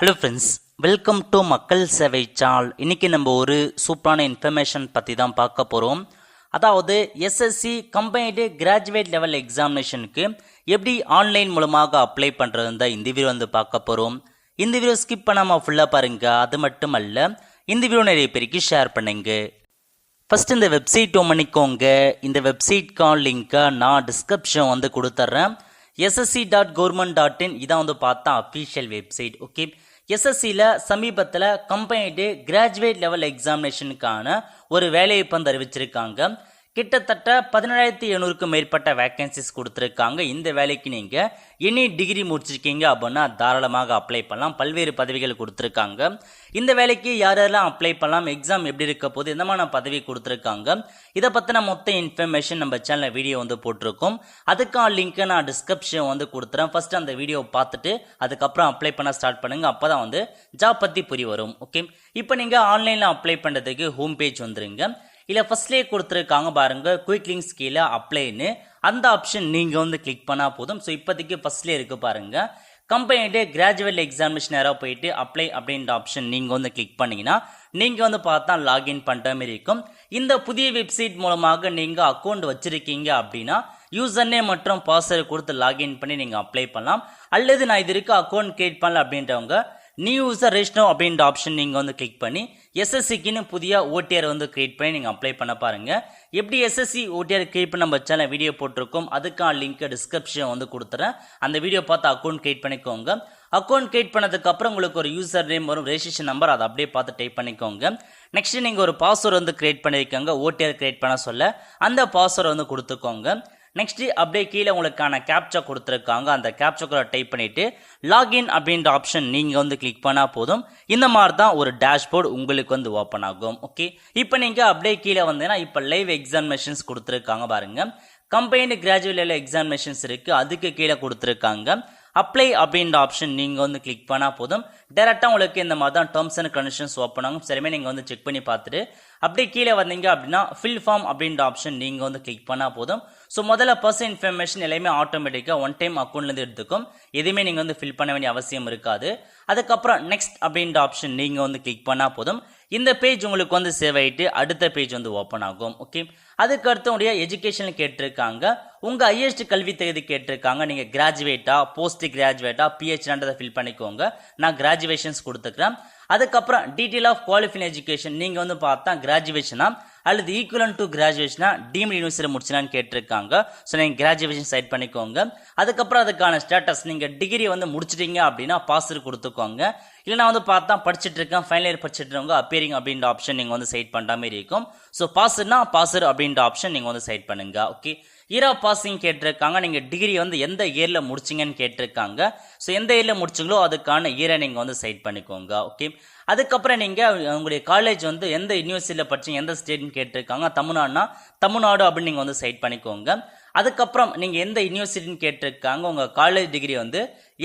Hello friends, welcome to மக்கள் சேவை சால். இன்னைக்கு நம்ம ஒரு சூப்பரான இன்ஃபர்மேஷன் பற்றி தான் பார்க்க போகிறோம். அதாவது எஸ்எஸ்சி கம்பைன்டு கிராஜுவேட் லெவல் எக்ஸாமினேஷனுக்கு எப்படி ஆன்லைன் மூலமாக அப்ளை பண்ணுறதுன்னு தான் இந்த வீடியோ வந்து பார்க்க போகிறோம். இந்த வீடியோ ஸ்கிப் பண்ணாமல் ஃபுல்லாக பாருங்க. அது மட்டும் அல்ல, இந்த வீடியோ நிறைய பேருக்கு ஷேர் பண்ணுங்க. ஃபர்ஸ்ட் இந்த வெப்சைட் பண்ணிக்கோங்க. இந்த வெப்சைட்கான லிங்க்கை நான் டிஸ்கிரிப்ஷன் வந்து கொடுத்துட்றேன். ssc.government.in இதான் வந்து பார்த்தா அஃபீஷியல் வெப்சைட். ஓகே, எஸ்எஸ்சியில் சமீபத்தில் கம்பைன்டு கிராஜுவேட் லெவல் எக்ஸாமினேஷனுக்கான ஒரு வேலையை வந்து அறிவிச்சிருக்காங்க. கிட்டத்தட்ட 17,700க்கும் மேற்பட்ட வேகன்சிஸ் கொடுத்துருக்காங்க. இந்த வேலைக்கு நீங்கள் எனி டிகிரி முடிச்சிருக்கீங்க அப்படின்னா தாராளமாக அப்ளை பண்ணலாம். பல்வேறு பதவிகள் கொடுத்துருக்காங்க. இந்த வேலைக்கு யாரெல்லாம் அப்ளை பண்ணலாம், எக்ஸாம் எப்படி இருக்க போது, எந்த மாதிரி பதவி கொடுத்துருக்காங்க, இதை பற்றின மொத்த இன்ஃபர்மேஷன் நம்ம சேனலில் வீடியோ வந்து போட்டிருக்கோம். அதுக்கான லிங்க்கை நான் டிஸ்கிரிப்ஷன் வந்து கொடுத்துறேன். ஃபர்ஸ்ட் அந்த வீடியோ பார்த்துட்டு அதுக்கப்புறம் அப்ளை பண்ண ஸ்டார்ட் பண்ணுங்க. அப்போ தான் வந்து ஜாப் பற்றி புரிய வரும். ஓகே, இப்போ நீங்கள் ஆன்லைனில் அப்ளை பண்ணுறதுக்கு ஹோம் பேஜ் வந்துருங்க. இல்லை ஃபர்ஸ்ட்லேயே கொடுத்துருக்காங்க பாருங்க, குயிக் லிங்க்ஸ் கீழே அப்ளைன்னு அந்த ஆப்ஷன் நீங்கள் வந்து கிளிக் பண்ணால் போதும். ஸோ இப்போதைக்கு ஃபர்ஸ்ட்லேயே இருக்கு பாருங்க, கம்பைன்டு கிராஜுவேட் எக்ஸாமினேஷன் நேராக போயிட்டு அப்ளை அப்படின்ற ஆப்ஷன் நீங்கள் வந்து கிளிக் பண்ணீங்கன்னா நீங்கள் வந்து பார்த்தா லாகின் பண்ணுற மாதிரி இருக்கும். இந்த புதிய வெப்சைட் மூலமாக நீங்கள் அக்கௌண்ட் வச்சிருக்கீங்க அப்படின்னா யூசர் நேம் மற்றும் பாஸ்வேர்டு கொடுத்து லாகின் பண்ணி நீங்கள் அப்ளை பண்ணலாம். அல்லது நான் இது இருக்கு அக்கௌண்ட் கிரியேட் பண்ணல அப்படின்றவங்க நியூ யூசர் ரெஜிஸ்டர் அப்படின்ற ஆப்ஷன் நீங்கள் வந்து கிளிக் பண்ணி எஸ்எஸ்சிக்குன்னு புதிய ஓடிஆர் வந்து கிரியேட் பண்ணி நீங்கள் அப்ளை பண்ண பாருங்க. எப்படி எஸ்எஸ்சி ஓடிஆர் கிரியேட் பண்ண நம்ம சேனல் வீடியோ போட்டிருக்கோம். அதுக்கான லிங்க் டிஸ்கிரிப்ஷன் வந்து கொடுத்துறேன். அந்த வீடியோ பார்த்து அக்கௌண்ட் கிரியேட் பண்ணிக்கோங்க. அக்கௌண்ட் கிரியேட் பண்ணதுக்கு அப்புறம் உங்களுக்கு ஒரு யூசர் நேம் வரும், ரெஜிஸ்ட்ரேஷன் நம்பர், அதை அப்படியே பார்த்து டைப் பண்ணிக்கோங்க. நெக்ஸ்ட் நீங்கள் ஒரு பாஸ்வேர்டு வந்து கிரியேட் பண்ணிருக்கோங்க. ஓடிஆர் கிரியேட் பண்ண சொல்ல அந்த பாஸ்வேர்டு வந்து கொடுத்துக்கோங்க. நெக்ஸ்ட் அப்படியே கீழே உங்களுக்கான கேப்சா கொடுத்துருக்காங்க. அந்த கேப்சாக்குள்ள டைப் பண்ணிட்டு லாகின் அப்படின்ற ஆப்ஷன் நீங்க வந்து கிளிக் பண்ணா போதும். இந்த மாதிரி தான் ஒரு டேஷ்போர்டு உங்களுக்கு வந்து ஓப்பன் ஆகும். ஓகே, இப்போ நீங்க அப்படியே கீழே வந்தீங்கன்னா இப்போ லைவ் எக்ஸாமினேஷன்ஸ் கொடுத்துருக்காங்க பாருங்க. கம்பைன்டு கிராஜுவேட் லெவல் எக்ஸாமினேஷன்ஸ் இருக்கு, அதுக்கு கீழே கொடுத்துருக்காங்க. அப்ளை அப்படின்ற ஆப்ஷன் நீங்க வந்து கிளிக் பண்ணா போதும். டைரக்டா உங்களுக்கு இந்த மாதிரி தான் டேர்ம்ஸ் அண்ட் கண்டிஷன்ஸ் ஓப்பன் ஆகும். சரிமே நீங்க வந்து செக் பண்ணி பார்த்துட்டு அப்படியே கீழே வந்தீங்க அப்படின்னா ஃபில் ஃபார்ம் அப்படின்ற ஆப்ஷன் நீங்க வந்து கிளிக் பண்ணா போதும். ஸோ முதல்ல பர்சனல் இன்ஃபர்மேஷன் எல்லாமே ஆட்டோமேட்டிக்காக ஒன் டைம் அக்கௌண்ட்லேருந்து எடுத்துக்கும். எதுவுமே நீங்கள் வந்து ஃபில் பண்ண வேண்டிய அவசியம் இருக்காது. அதுக்கப்புறம் நெக்ஸ்ட் அப்படின்ற ஆப்ஷன் நீங்கள் வந்து கிளிக் பண்ணால் போதும். இந்த பேஜ் உங்களுக்கு வந்து சேவ் ஆகிட்டு அடுத்த பேஜ் வந்து ஓப்பன் ஆகும். ஓகே, அதுக்கு அடுத்தவங்களுடைய எஜுகேஷன் கேட்டிருக்காங்க, உங்கள் ஹையஸ்ட் கல்வி தகுதி கேட்டிருக்காங்க. நீங்கள் கிராஜுவேட்டா, போஸ்ட் கிராஜுவேட்டா, பிஹெச்டின்றதை ஃபில் பண்ணிக்கோங்க. நான் கிராஜுவேஷன்ஸ் கொடுத்துக்கிறேன். அதுக்கப்புறம் டீட்டெயில் ஆஃப் குவாலிஃபைங் எஜுகேஷன் நீங்கள் வந்து பார்த்தா கிராஜுவேஷனா அல்லது ஈக்குவலன்ட் டு கிராஜுவேஷனா டீம்டு யூனிவர்சிட்டி முடிச்சினான்னு கேட்டிருக்காங்க. ஸோ நீங்கள் கிராஜுவேஷன் செட் பண்ணிக்கோங்க. அதுக்கப்புறம் அதுக்கான ஸ்டேட்டஸ் நீங்கள் டிகிரி வந்து முடிச்சிட்டீங்க அப்படின்னா பாஸ்வேர்டு கொடுத்துக்கோங்க. இல்லை நான் வந்து பார்த்தா படிச்சுட்டு இருக்கேன், ஃபைனல் இயர் படிச்சுட்டு இருக்கவங்க அப்பியரிங் அப்படின்ற ஆப்ஷன் நீங்கள் வந்து செட் பண்ணுற மாதிரி இருக்கும். ஸோ பாஸ்னா பாஸ்வேர்டு அப்படின்ற ஆப்ஷன் நீங்கள் வந்து செட் பண்ணுங்க. ஓகே, இயர் ஆஃப் பாசிங் கேட்டிருக்காங்க. நீங்கள் டிகிரி வந்து எந்த இயரில் முடிச்சிங்கன்னு கேட்டிருக்காங்க. ஸோ எந்த இயரில் முடிச்சிங்களோ அதுக்கான இயரை நீங்கள் வந்து செட் பண்ணிக்கோங்க. ஓகே, அதுக்கப்புறம் நீங்கள் உங்களுடைய காலேஜ் வந்து எந்த யூனிவர்சிட்டியில் படிச்சீங்க, எந்த ஸ்டேட்னு கேட்டிருக்காங்க. தமிழ்நாடுனா தமிழ்நாடு அப்படின்னு நீங்கள் வந்து செட் பண்ணிக்கோங்க. அதுக்கப்புறம் நீங்கள் எந்த யூனிவர்சிட்டின்னு கேட்டிருக்காங்க. உங்கள் காலேஜ் டிகிரி வந்து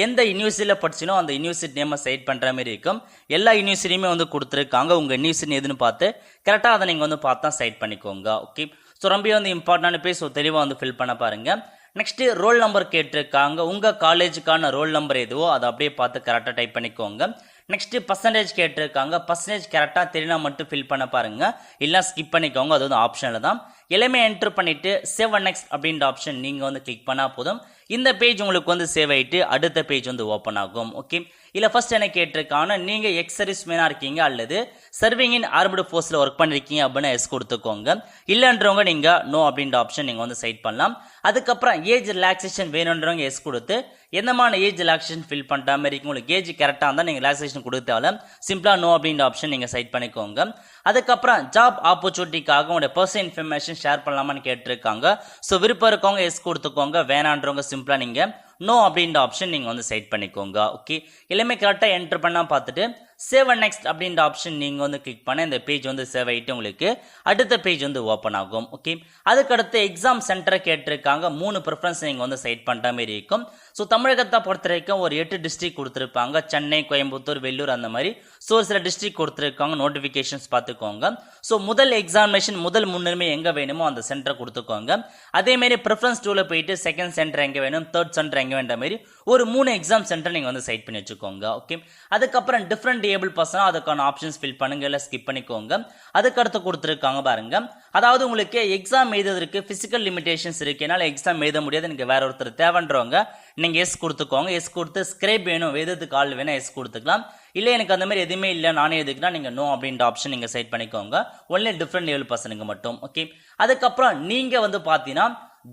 எந்த யூனிவர்சிட்டியில் படிச்சினோ அந்த யூனிவர்சிட்டி நேமை செட் பண்ணுற மாதிரி இருக்கும். எல்லா யூனிவர்சிட்டியுமே வந்து கொடுத்துருக்காங்க. உங்கள் யூனிவர்சிட்டி எதுன்னு பார்த்து கரெக்டாக அதை நீங்கள் வந்து பார்த்தா செட் பண்ணிக்கோங்க. ஓகே, ஸோ ரொம்ப வந்து இம்பார்ட்டன்டான பேஜ். ஸோ தெளிவாக வந்து ஃபில் பண்ண பாருங்க. நெக்ஸ்ட் ரோல் நம்பர் கேட்டிருக்காங்க. உங்கள் காலேஜுக்கான ரோல் நம்பர் எதுவோ அதை அப்படியே பார்த்து கரெக்டாக டைப் பண்ணிக்கோங்க. நெக்ஸ்ட் பர்சன்டேஜ் கேட்டிருக்காங்க. பர்சன்டேஜ் கரெக்டாக தெரியுனா மட்டும் ஃபில் பண்ண பாருங்க, இல்லை ஸ்கிப் பண்ணிக்கோங்க. அது வந்து ஆப்ஷனில் தான். எல்லாமே என்டர் பண்ணிட்டு சேவ் அண்ட் நெக்ஸ்ட் அப்படின்ற ஆப்ஷன் நீங்கள் வந்து கிளிக் பண்ணால் போதும். இந்த பேஜ் உங்களுக்கு வந்து சேவ் ஆகிட்டு அடுத்த பேஜ் வந்து ஓப்பன் ஆகும். ஓகே, இல்லை ஃபர்ஸ்ட் என்ன கேட்டிருக்காங்க, நீங்கள் எக்ஸ் சர்வீஸ் மேனாக இருக்கீங்க அல்லது சர்விங் இன் ஆர்ம்டு ஃபோர்ஸில் ஒர்க் பண்ணிருக்கீங்க அப்படின்னா எஸ் கொடுத்துக்கோங்க. இல்லைன்றவங்க நீங்கள் நோ அப்படின்ற ஆப்ஷன் நீங்கள் வந்து செட் பண்ணலாம். அதுக்கப்புறம் ஏஜ் ரிலாக்ஸேஷன் வேணுன்றவங்க எஸ் கொடுத்து எந்தமான ஏஜ் ரிலாக்ஸேஷன் ஃபில் பண்ணுற மாதிரி இருக்கும். உங்களுக்கு ஏஜ் கரெக்டாக இருந்தால் நீங்கள் ரிலாக்ஸேஷன் கொடுத்தால சிம்பிளாக நோ அப்படின்ற ஆப்ஷன் நீங்கள் செட் பண்ணிக்கோங்க. அதுக்கப்புறம் ஜாப் ஆப்பர்ச்சுனிட்டிக்காக உங்களுடைய பர்சனல் இன்ஃபர்மேஷன் ஷேர் பண்ணலாமான்னு கேட்டிருக்காங்க. ஸோ விருப்பம் இருக்கவங்க எஸ் கொடுத்துக்கோங்க, வேணான்றவங்க சிம்பிளாக நீங்கள் நோ அப்படின்ற ஆப்ஷன் நீங்கள் வந்து செட் பண்ணிக்கோங்க. ஓகே, எல்லாமே கரெக்டாக என்டர் பண்ணால் பார்த்துட்டு சேவ் அண்ட் நெக்ஸ்ட் அப்படின்ற ஆப்ஷன் நீங்கள் வந்து கிளிக் பண்ண இந்த பேஜ் வந்து சேவ் ஆகிட்டு உங்களுக்கு அடுத்த பேஜ் வந்து ஓப்பன் ஆகும். ஓகே, அதுக்கடுத்து எக்ஸாம் சென்டரை கேட்டிருக்காங்க. 3 ப்ரிஃபரன்ஸ் நீங்கள் வந்து செட் பண்ணுற மாதிரி இருக்கும். ஸோ தமிழகத்தை பொறுத்த வரைக்கும் ஒரு 8 டிஸ்ட்ரிக்ட் கொடுத்துருப்பாங்க, சென்னை, கோயம்புத்தூர், வெள்ளூர் அந்த மாதிரி. ஸோ ஒரு சில டிஸ்ட்ரிக்ட் கொடுத்துருக்காங்க, நோட்டிஃபிகேஷன்ஸ் பார்த்துக்கோங்க. ஸோ முதல் எக்ஸாமினேஷன் முதல் முன்னுரிமை எங்கே வேணுமோ அந்த சென்டரை கொடுத்துக்கோங்க. அதேமாரி ப்ரிஃபரன்ஸ் டூவில் போயிட்டு செகண்ட் சென்டர் எங்கே வேணும், தேர்ட் சென்டர் எங்கே வேண்ட மாதிரி ஒரு 3 எக்ஸாம் சென்டர் நீங்கள் வந்து சைட் பண்ணி வச்சுக்கோங்க. ஓகே, அதுக்கப்புறம் டிஃப்ரெண்ட் ஏபிள் பர்சனாக அதுக்கான ஆப்ஷன்ஸ் ஃபில் பண்ணுங்க, இல்லை ஸ்கிப் பண்ணிக்கோங்க. அதுக்கடுத்து கொடுத்துருக்காங்க பாருங்க, அதாவது உங்களுக்கு எக்ஸாம் எழுதுறதுக்கு பிசிக்கல் லிமிடேஷன்ஸ் இருக்கு, என்னால் எக்ஸாம் எழுத முடியாது, எனக்கு வேற ஒருத்தர் தேவைன்றவங்க நீங்க எஸ் கொடுத்துக்கோங்க. எஸ் கொடுத்து ஸ்கிரைப் வேணும், எழுதுறதுக்கு ஆள் வேணும், எஸ் கொடுத்துக்கலாம். இல்லை எனக்கு அந்த மாதிரி எதுவுமே இல்லை, நானே எதுக்குன்னா நீங்க நோ அப்படின்ற ஆப்ஷன் நீங்க செட் பண்ணிக்கோங்க. ஒன்லி டிஃப்ரெண்ட் லெவல் பர்சனுக்கு மட்டும். ஓகே, அதுக்கப்புறம் நீங்க வந்து பாத்தீங்கன்னா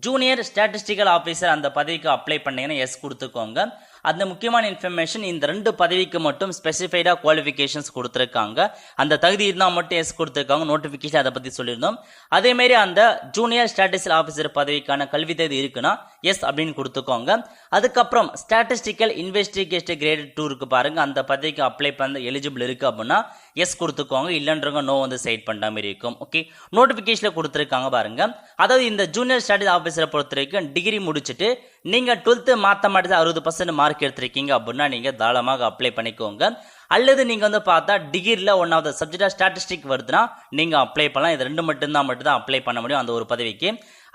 ஜூனியர் ஸ்டாட்டிஸ்டிக்கல் ஆஃபீஸர் அந்த பதவிக்கு அப்ளை பண்ணீங்கன்னா எஸ் கொடுத்துக்கோங்க. அந்த முக்கியமான இன்ஃபர்மேஷன் இந்த 2 பதவிக்கு மட்டும் ஸ்பெசிஃபைடா குவாலிஃபிகேஷன்ஸ் கொடுத்துருக்காங்க, அந்த தகுதி இருந்தால் மட்டும் எஸ் கொடுத்துருக்காங்க. நோட்டிஃபிகேஷன் அதை பற்றி சொல்லியிருந்தோம். அதேமாரி அந்த ஜூனியர் ஸ்டாட்டிஸ்டிக்கல் ஆஃபீஸர் பதவிக்கான கல்வி தகுதி இருக்குன்னா எஸ் அப்படின்னு கொடுத்துக்கோங்க. அதுக்கப்புறம் ஸ்டாட்டிஸ்டிக்கல் இன்வெஸ்டிகேஷன் கிரேட் 2 இருக்கு பாருங்க, அந்த பதவிக்கு அப்ளை பண்ண எலிஜிபிள் இருக்கு அப்படின்னா எஸ் கொடுத்துக்கோங்க, இல்லைன்றவங்க நோ வந்து சைட் பண்ணுற மாதிரி இருக்கும். ஓகே, நோட்டிஃபிகேஷனில் கொடுத்துருக்காங்க பாருங்க, அதாவது இந்த ஜூனியர் ஸ்டாட்டிஸ்டிக்கல் ஆஃபீஸரை பொறுத்த வரைக்கும் டிகிரி முடிச்சுட்டு நீங்க 12th மேத்தமேட்டிக்ஸ் 60% மார்க் எடுத்திருக்கீங்க அப்படின்னா நீங்க தாராளமாக அப்ளை பண்ணிக்கோங்க. அல்லது நீங்க வந்து பார்த்தா டிகிரில one of the subject statistic வருதுன்னா நீங்க அப்ளை பண்ணலாம். இது 2 மட்டும்தான் அப்ளை பண்ண முடியும் அந்த ஒரு பதவிக்கு.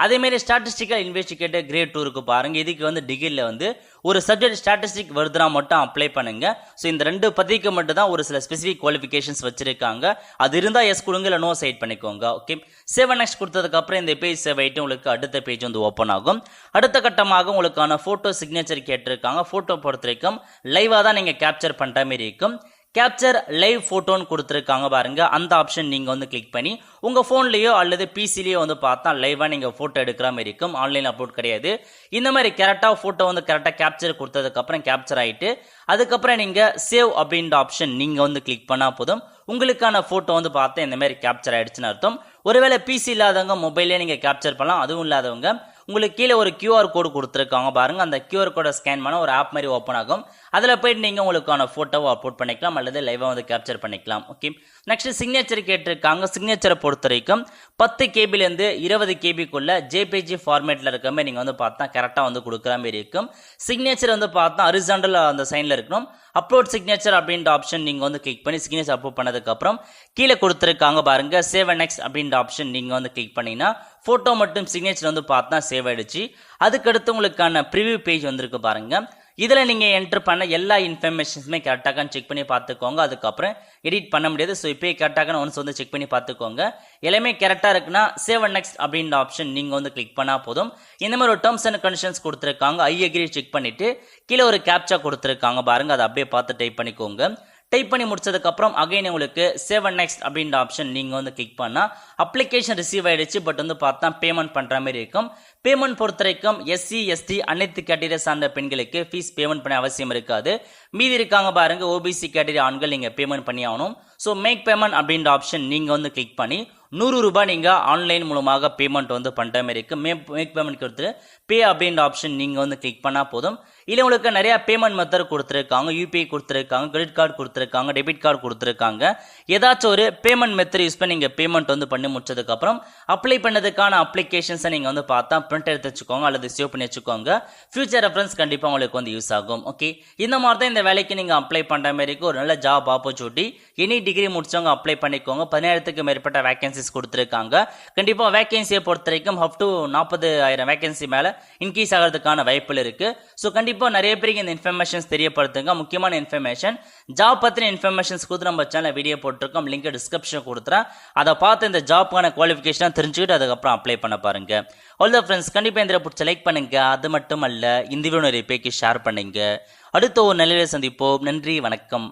அதே மாதிரி ஸ்டாட்டிஸ்டிக்கல் இன்வெஸ்டிகேட்டர் கிரேட் 2 இருக்கு பாருங்க, இதுக்கு வந்து டிகிரில வந்து ஒரு சப்ஜெக்ட் ஸ்டாட்டிஸ்டிக் வருதுனா மட்டும் அப்ளை பண்ணுங்க. ஸோ இந்த 2 பதவிக்கு மட்டும் தான் ஒரு சில ஸ்பெசிபிக் குவாலிஃபிகேஷன்ஸ் வச்சிருக்காங்க, அது இருந்தா எஸ் கொடுங்க, இல்லை நோ சைட் பண்ணிக்கோங்க. ஓகே, சேவ் நெக்ஸ்ட் கொடுத்ததுக்கு அப்புறம் இந்த பேஜ் சேவ் ஆயிட்டு உங்களுக்கு அடுத்த பேஜ் வந்து ஓப்பன் ஆகும். அடுத்த கட்டமாக உங்களுக்கான போட்டோ சிக்னேச்சர் கேட்டிருக்காங்க. போட்டோ பொறுத்த வரைக்கும் லைவா தான் நீங்க கேப்சர் பண்ற மாதிரி இருக்கும். கேப்சர் லைவ் போட்டோன்னு கொடுத்துருக்காங்க பாருங்க, அந்த ஆப்ஷன் நீங்க வந்து கிளிக் பண்ணி உங்க போன்லயோ அல்லது பிசிலயோ வந்து பார்த்தா லைவா நீங்க போட்டோ எடுக்கிற மாதிரி இருக்கும். ஆன்லைன் அப்லோட் கிடையாது. இந்த மாதிரி கரெக்டா போட்டோ வந்து கரெக்டா கேப்சர் கொடுத்ததுக்கு அப்புறம் கேப்சர் ஆயிட்டு அதுக்கப்புறம் நீங்க சேவ் அப்படின்ற ஆப்ஷன் நீங்க வந்து கிளிக் பண்ணா போதும், உங்களுக்கான போட்டோ வந்து பார்த்தா இந்த மாதிரி கேப்சர் ஆயிடுச்சுன்னு அர்த்தம். ஒருவேளை பிசி இல்லாதவங்க மொபைல்லே நீங்க கேப்சர் பண்ணலாம், அதுவும் இல்லாதவங்க உங்களுக்கு கீழே ஒரு QR கோடு கொடுத்துருக்காங்க பாருங்க, அந்த QR கோடை ஸ்கேன் பண்ண ஒரு ஆப் மாதிரி ஓப்பன் ஆகும். அதில் போயிட்டு நீங்க உங்களுக்கான போட்டோவை அப்லோட் பண்ணிக்கலாம் அல்லது லைவா வந்து கேப்சர் பண்ணிக்கலாம். ஓகே, நெக்ஸ்ட் சிக்னேச்சர் கேட்டிருக்காங்க. சிக்னேச்சரை பொறுத்த வரைக்கும் 10 கேபிலேருந்து 20 கேபிக்குள்ள ஜேபிஜி ஃபார்மேட்ல இருக்க மாதிரி நீங்க வந்து பார்த்தா கரெக்டாக வந்து கொடுக்குற மாதிரி இருக்கும். சிக்னேச்சர் வந்து பார்த்தா ஹரிசாண்டல் அந்த சைன்ல இருக்கணும். அப்லோட் சிக்னேச்சர் அப்படின்ற ஆப்ஷன் நீங்க வந்து கிளிக் பண்ணி சிக்னேச்சர் அப்லோட் பண்ணதுக்கு அப்புறம் கீழே கொடுத்துருக்காங்க பாருங்க சேவ் நெக்ஸ்ட் அப்படின்ற ஆப்ஷன் நீங்க வந்து கிளிக் பண்ணீங்கன்னா போட்டோ மட்டும் சிக்னேச்சர் வந்து பார்த்தா சேவ் ஆயிடுச்சு. அதுக்கடுத்து உங்களுக்கான ப்ரிவியூ பேஜ் வந்திருக்கு பாருங்க, இதுல நீங்க என்டர் பண்ண எல்லா இன்ஃபர்மேஷன்ஸுமே கரெக்டாக செக் பண்ணி பார்த்துக்கோங்க. அதுக்கப்புறம் எடிட் பண்ண முடியாது. ஸோ இப்போ கரெக்டாக ஒன்ஸ் வந்து செக் பண்ணி பார்த்துக்கோங்க. எல்லாமே கரெக்டா இருக்குன்னா சேவ் நெக்ஸ்ட் அப்படின்ற ஆப்ஷன் நீங்க வந்து கிளிக் பண்ணா போதும். இந்த மாதிரி ஒரு டேர்ம்ஸ் அண்ட் கண்டிஷன்ஸ் கொடுத்துருக்காங்க, ஐ அக்ரி செக் பண்ணிட்டு கீழே ஒரு கேப்சா கொடுத்துருக்காங்க பாருங்க, அதை அப்படியே பார்த்து டைப் பண்ணிக்கோங்க. டைப் பண்ணி முடிச்சதுக்கு அப்புறம் அகைன் உங்களுக்கு சேவ் நெக்ஸ்ட் அப்படின்ற ஆப்ஷன் நீங்க வந்து கிளிக் பண்ணா அப்ளிகேஷன் ரிசீவ் ஆயிடுச்சு. பட் வந்து பார்த்தா பேமெண்ட் பண்ற மாதிரி இருக்கும். பேமெண்ட் பொறுத்த வரைக்கும் SC ST அனைத்து கேட்டகரி சார்ந்த பெண்களுக்கு ஃபீஸ் பேமெண்ட் பண்ண அவசியம் இருக்காது. மீதி இருக்காங்க பாருங்க OBC கேட்டகரி ஆண்கள் நீங்க பேமெண்ட் பண்ணி ஆகணும். ஸோ மேக் பேமெண்ட் அப்படின்ற ஆப்ஷன் நீங்க வந்து கிளிக் பண்ணி 100 ரூபாய் நீங்க ஆன்லைன் மூலமாக பேமெண்ட் வந்து பண்ற மாதிரி இருக்கு. மேக் பேமெண்ட் கொடுத்து பே அப்படின்ற ஆப்ஷன் நீங்க வந்து கிளிக் பண்ணா போதும். இல்லை உங்களுக்கு நிறைய பேமெண்ட் மெத்தட் கொடுத்துருக்காங்க, UPI கொடுத்துருக்காங்க, கிரெடிட் கார்டு கொடுத்துருக்காங்க, டெபிட் கார்டு கொடுத்துருக்காங்க. ஏதாச்சும் ஒரு பேமெண்ட் மெத்தட் யூஸ் பண்ணி நீங்க பேமெண்ட் வந்து பண்ணி முடிச்சதுக்கு அப்புறம் அப்ளை பண்ணதுக்கான அப்ளிகேஷன்ஸை நீங்க வந்து பார்த்தா பிரிண்ட் எடுத்து வச்சுக்கோங்க அல்லது சேவ் பண்ணி வச்சுக்கோங்க. ஃபியூச்சர் ரெஃபரன்ஸ் கண்டிப்பா உங்களுக்கு வந்து யூஸ் ஆகும். ஓகே, இந்த மாதிரி தான் இந்த வேலைக்கு நீங்க அப்ளை பண்ற மாதிரி ஒரு நல்ல ஜாப் ஆப்பர்ச்சுனிட்டி. எனி டிகிரி முடிச்சவங்க அப்ளை பண்ணிக்கோங்க. 17,000க்கு மேற்பட்ட வேகன்சிஸ் கொடுத்துருக்காங்க. கண்டிப்பா வேகன்சியை பொறுத்த வரைக்கும் அப் டு 40,000 வேகன்சி மேல இன்க்ரீஸ் ஆகிறதுக்கான வாய்ப்புகள் இருக்கு. ஸோ கண்டிப்பா நிறைய பேருக்கு இந்த இன்ஃபர்மேஷன்ஸ் தெரியப்படுத்துங்க. முக்கியமான இன்ஃபர்மேஷன் ஜாப் பத்தின இன்ஃபர்மேஷன்ஸ் கொடுத்து நம்ம சேனல் வீடியோ போட்டிருக்கோம், லிங்க் டிஸ்கிரிப்ஷன் கொடுத்துறேன். அதை பார்த்து இந்த ஜாப்க்கான குவாலிஃபிகேஷன் தெரிஞ்சுக்கிட்டு அதுக்கப்புறம் அப்ளை பண்ண பாருங்க. ஆல் த ஃப்ரெண்ட்ஸ், கண்டிப்பா இந்த பிடிச்ச லைக் பண்ணுங்க. அது மட்டும் அல்ல, இந்த வீடியோ நிறைய பேருக்கு ஷேர் பண்ணுங்க. அடுத்த ஒரு நிலையில சந்திப்போம். நன்றி, வணக்கம்.